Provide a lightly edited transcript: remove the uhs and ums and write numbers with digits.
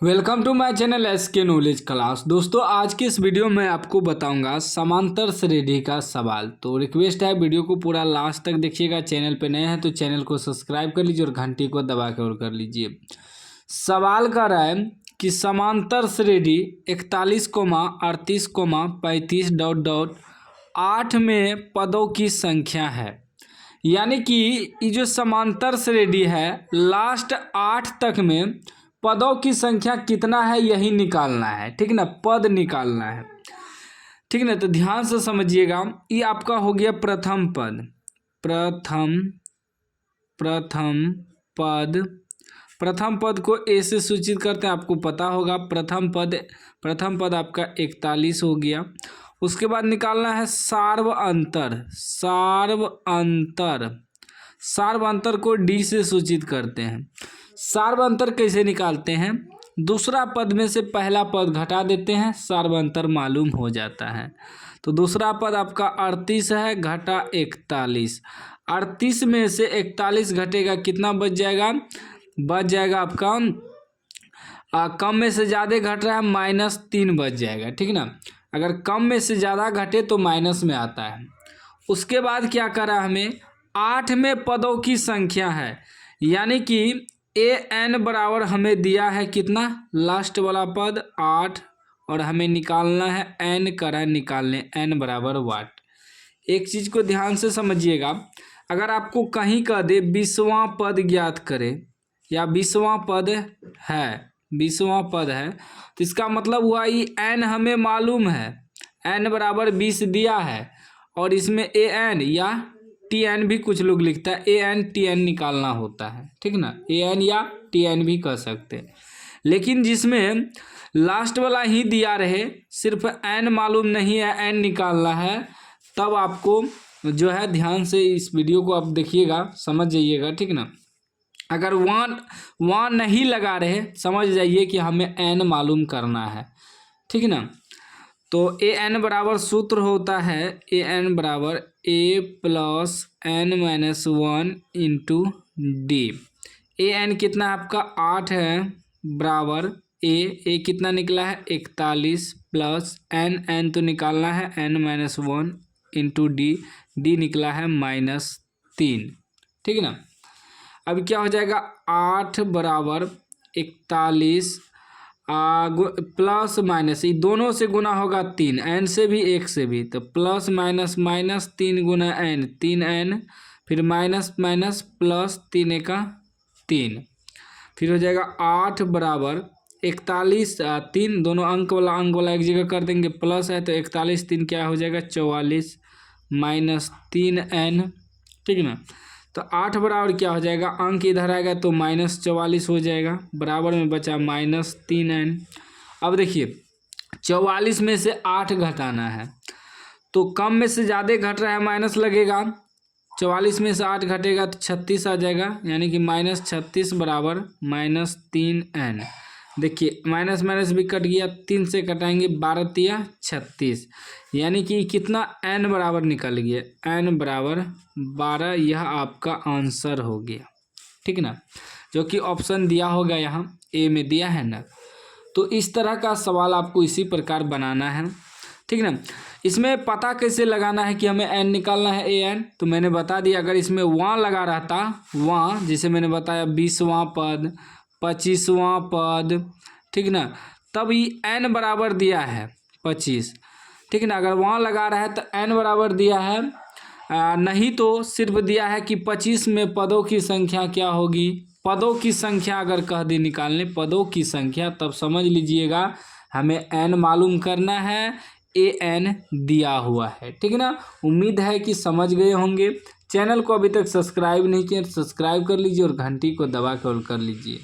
Welcome to my channel S K knowledge class. दोस्तों आज के इस वीडियो में आपको बताऊंगा समांतर श्रेणी का सवाल। तो रिक्वेस्ट है वीडियो को पूरा लास्ट तक देखिएगा। चैनल पे नए हैं तो चैनल को सब्सक्राइब कर लीजिए और घंटी को दबा के और कर लीजिए। सवाल कर रहा है कि समांतर श्रेणी 41,38,35 ... 8 पदों की संख्या है। यानी कि ये जो समांतर श्रेणी है लास्ट 8 तक में पदों की संख्या कितना है यही निकालना है। ठीक ना, पद निकालना है। ठीक ना, तो ध्यान से समझिएगा। ये आपका हो गया प्रथम पद। प्रथम पद को ए से सूचित करते हैं, आपको पता होगा। प्रथम पद आपका 41 हो गया। उसके बाद निकालना है सार्व अंतर को डी से सूचित करते हैं। सार्व अंतर कैसे निकालते हैं? दूसरा पद में से पहला पद घटा देते हैं, सार्व अंतर मालूम हो जाता है। तो दूसरा पद आपका 38 है, घटा 41। 38 में से 41 घटेगा, कितना बच जाएगा? बच जाएगा आपका कम में से ज़्यादा घट रहा है, -3 बच जाएगा। ठीक ना, अगर कम में से ज़्यादा घटे तो माइनस में आता है। उसके बाद क्या करा हमें? 8 में पदों की संख्या है, यानी कि an बराबर हमें दिया है कितना? लास्ट वाला पद 8 और हमें निकालना है n करा निकालने n बराबर वाट। एक चीज़ को ध्यान से समझिएगा। अगर आपको कहीं कह दे 20वां पद ज्ञात करें या 20वां पद है तो इसका मतलब हुआ ये n हमें मालूम है, n बराबर 20 दिया है और इसमें an या tn भी कुछ लोग लिखता है, an tn निकालना होता है। ठीक ना, an या tn भी कह सकते हैं। लेकिन जिसमें लास्ट वाला ही दिया रहे, सिर्फ n मालूम नहीं है, n निकालना है, तब आपको जो है ध्यान से इस वीडियो को आप देखिएगा, समझ जाइएगा। ठीक ना, अगर वहाँ नहीं लगा रहे, समझ जाइए कि हमें n मालूम करना है। ठीक ना, तो an बराबर सूत्र होता है an बराबर a + n-1 × d। an कितना आपका 8 है, बराबर a कितना निकला है? 41 प्लस n तो निकालना है n-1 × d निकला है -3। ठीक ना, अब क्या हो जाएगा? 8 बराबर 41 प्लस माइनस, ये दोनों से गुना होगा 3, n से भी 1 से भी, तो प्लस माइनस माइनस 3 गुना n, 3n, फिर माइनस माइनस प्लस 3 का 3, फिर हो जाएगा 8 बराबर 41 3, दोनों अंक वाला एक जगह कर देंगे, प्लस है तो 41 3 क्या हो जाएगा? 44 -3n। ठीक ना, तो 8 बराबर क्या हो जाएगा? अंक इधर आएगा तो -44 हो जाएगा, बराबर में बचा -3n। अब देखिए 44 में से 8 घटाना है, तो कम में से ज़्यादा घट रहा है, माइनस लगेगा। 44 में से 8 घटेगा तो 36 आ जाएगा, यानी कि -36 बराबर -3n। देखिए माइनस माइनस भी कट गया, 3 से कटाएंगे, 12 तिया 36, यानी कि कितना n बराबर निकल गया? n बराबर 12। यह आपका आंसर हो गया। ठीक ना, जो कि ऑप्शन दिया होगा यहाँ ए में दिया है ना। तो इस तरह का सवाल आपको इसी प्रकार बनाना है। ठीक ना, इसमें पता कैसे लगाना है कि हमें n निकालना है an, तो मैंने बता दिया। अगर इसमें वहाँ लगा रहता, वहाँ जैसे मैंने बताया 20वां पद, 25वां पद, ठीक ना, तब ये n बराबर दिया है 25। ठीक ना, अगर वहाँ लगा रहा है तो n बराबर दिया है, नहीं तो सिर्फ दिया है कि 25 में पदों की संख्या क्या होगी। पदों की संख्या अगर कह दे निकालने पदों की संख्या, तब समझ लीजिएगा हमें n मालूम करना है, an दिया हुआ है। ठीक ना, उम्मीद है कि समझ गए होंगे। चैनल को अभी तक सब्सक्राइब नहीं किया तो सब्सक्राइब कर लीजिए और घंटी को दबा कर लीजिए।